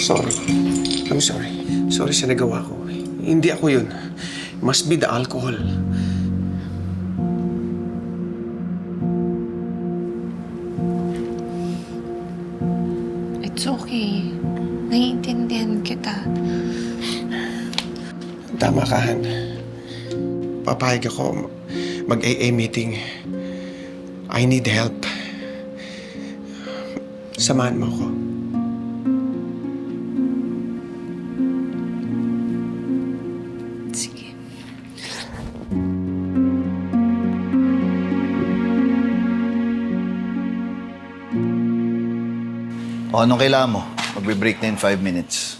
sorry. I'm sorry. Sorry sa nagawa ko. Hindi ako yun. Must be the alcohol. It's okay. Naiintindihan kita. Tama ka, Han. Papayag ako mag-AA meeting. I need help. Samahan mo ako. Sige. O, anong kailangan mo? Magbe-break na in 5 minutes.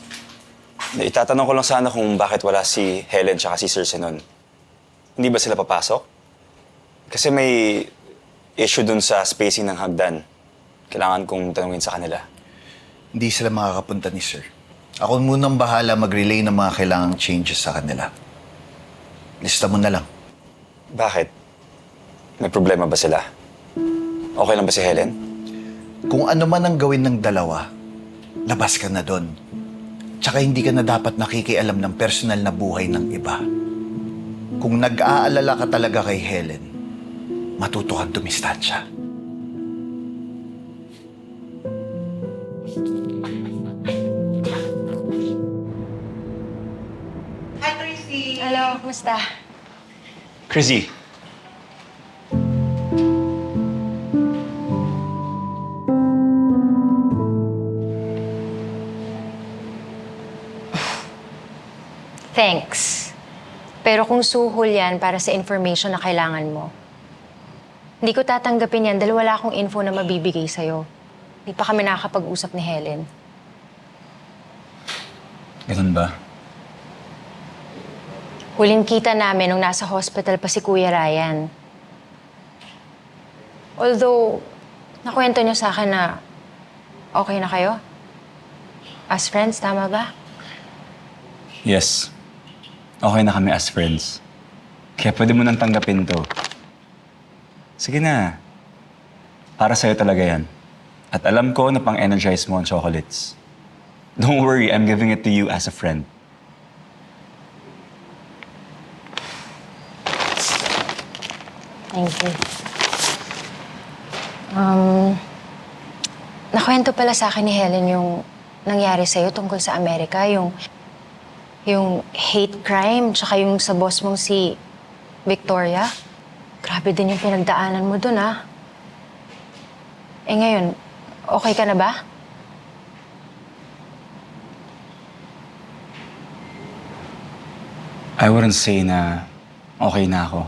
Itatanong ko lang sana kung bakit wala si Helen tsaka si Sir Zenon. Hindi ba sila papasok? Kasi may issue dun sa spacing ng hagdan. Kailangan kong tanungin sa kanila. Hindi sila makakapunta ni Sir. Ako munang bahala mag-relay ng mga kailangang changes sa kanila. Lista mo na lang. Bakit? May problema ba sila? Okay lang ba si Helen? Kung ano man ang gawin ng dalawa, labas ka na doon. Tsaka hindi ka na dapat nakikialam ng personal na buhay ng iba. Kung nag-aalala ka talaga kay Helen, matuto kang dumistansya. Hi, Tracy! Hello, kumusta? Chrissy! Thanks. Pero kung suhol yan para sa information na kailangan mo, hindi ko tatanggapin yan dahil wala akong info na mabibigay sa'yo. Hindi pa kami nakakapag-usap ni Helen. Ganun ba? Huling kita namin nung nasa hospital pa si Kuya Ryan. Although, nakwento niyo sa akin na okay na kayo? As friends, tama ba? Yes. Okay na kami as friends. Kaya pwede mo nang tanggapin to. Sige na. Para sa'yo talaga yan. At alam ko na pang-energize mo ang chocolates. Don't worry, I'm giving it to you as a friend. Thank you. Nakwento pala sa akin ni Helen yung nangyari sa'yo tungkol sa Amerika, yung hate crime, tsaka yung sa boss mong si Victoria. Grabe din yung pinagdaanan mo dun, ah. Eh ngayon, okay ka na ba? I wouldn't say na okay na ako.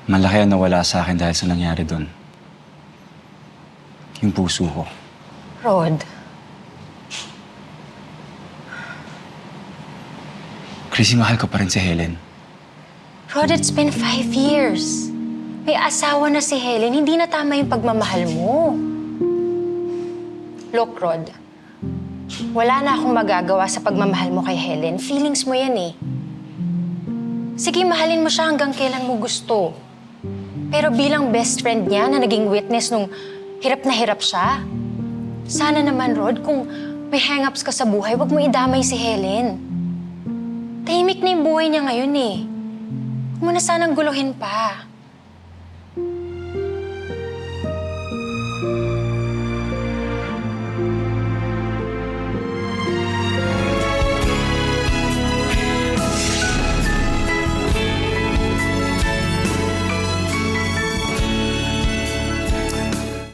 Malaki ang nawala sa akin dahil sa nangyari dun. Yung puso ko. Rod, Chrissy, mahal ko pa rin si Helen. Rod, it's been 5 years. May asawa na si Helen, hindi na tama yung pagmamahal mo. Look, Rod, wala na akong magagawa sa pagmamahal mo kay Helen. Feelings mo yan eh. Sige, mahalin mo siya hanggang kailan mo gusto. Pero bilang best friend niya na naging witness nung hirap na hirap siya, sana naman, Rod, kung may hang-ups ka sa buhay, wag mo idamay si Helen. Tahimik na yung buhay niya ngayon eh. Huwag mo na sanang guluhin pa.